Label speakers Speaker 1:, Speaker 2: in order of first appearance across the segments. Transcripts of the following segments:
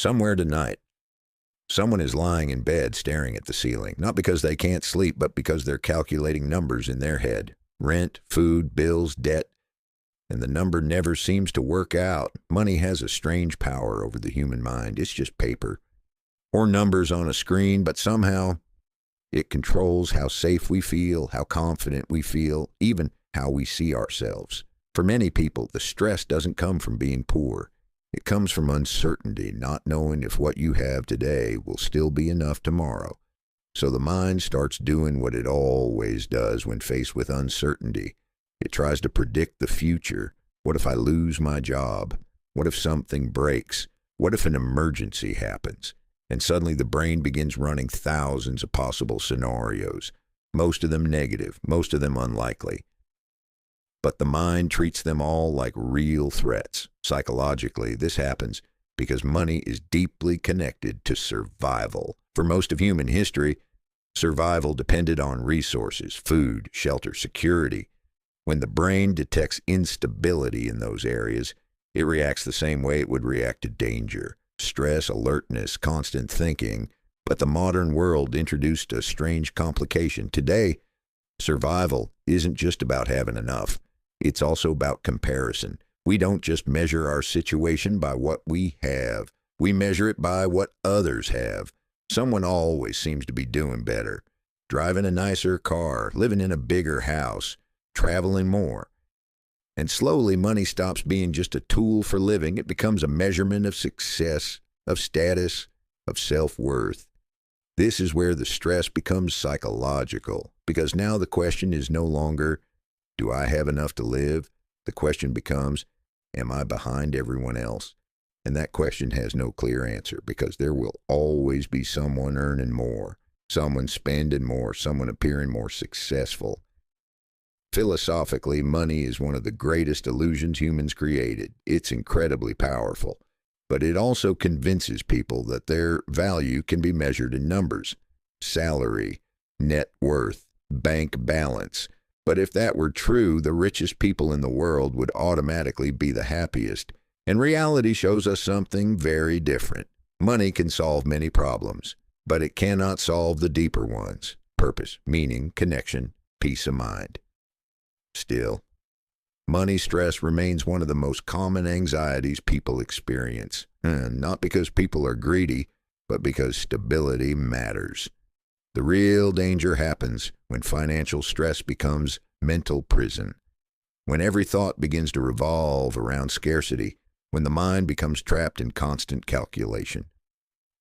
Speaker 1: Somewhere tonight, someone is lying in bed staring at the ceiling, not because they can't sleep, but because they're calculating numbers in their head. Rent, food, bills, debt, and the number never seems to work out. Money has a strange power over the human mind. It's just paper or numbers on a screen, but somehow it controls how safe we feel, how confident we feel, even how we see ourselves. For many people, the stress doesn't come from being poor. It comes from uncertainty, not knowing if what you have today will still be enough tomorrow. So the mind starts doing what it always does when faced with uncertainty. It tries to predict the future. What if I lose my job? What if something breaks? What if an emergency happens? And suddenly the brain begins running thousands of possible scenarios, most of them negative, most of them unlikely. But the mind treats them all like real threats. Psychologically, this happens because money is deeply connected to survival. For most of human history, survival depended on resources, food, shelter, security. When the brain detects instability in those areas, it reacts the same way it would react to danger. Stress, alertness, constant thinking. But the modern world introduced a strange complication. Today, survival isn't just about having enough. It's also about comparison. We don't just measure our situation by what we have. We measure it by what others have. Someone always seems to be doing better. Driving a nicer car, living in a bigger house, traveling more. And slowly, money stops being just a tool for living. It becomes a measurement of success, of status, of self-worth. This is where the stress becomes psychological, because now the question is no longer, do I have enough to live? The question becomes, am I behind everyone else? And that question has no clear answer, because there will always be someone earning more, someone spending more, someone appearing more successful. Philosophically, money is one of the greatest illusions humans created. It's incredibly powerful, but it also convinces people that their value can be measured in numbers: salary, net worth, bank balance. But if that were true, the richest people in the world would automatically be the happiest. And reality shows us something very different. Money can solve many problems, but it cannot solve the deeper ones: purpose, meaning, connection, peace of mind. Still, money stress remains one of the most common anxieties people experience. Not because people are greedy, but because stability matters. The real danger happens when financial stress becomes mental prison, when every thought begins to revolve around scarcity, when the mind becomes trapped in constant calculation.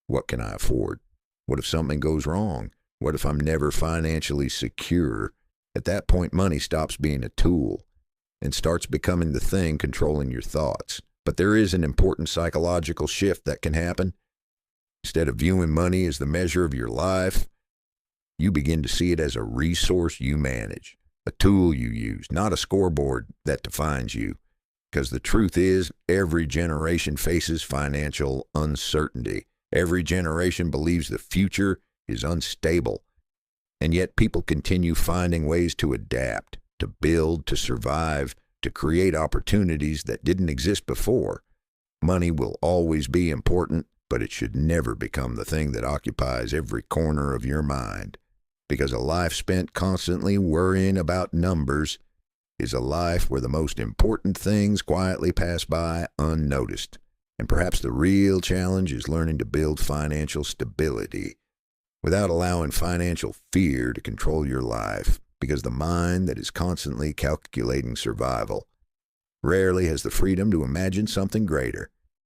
Speaker 1: What can I afford? What if something goes wrong? What if I'm never financially secure? At that point, money stops being a tool and starts becoming the thing controlling your thoughts. But there is an important psychological shift that can happen. Instead of viewing money as the measure of your life, you begin to see it as a resource you manage, a tool you use, not a scoreboard that defines you. Because the truth is, every generation faces financial uncertainty. Every generation believes the future is unstable. And yet people continue finding ways to adapt, to build, to survive, to create opportunities that didn't exist before. Money will always be important, but it should never become the thing that occupies every corner of your mind. Because a life spent constantly worrying about numbers is a life where the most important things quietly pass by unnoticed. And perhaps the real challenge is learning to build financial stability without allowing financial fear to control your life, because the mind that is constantly calculating survival rarely has the freedom to imagine something greater.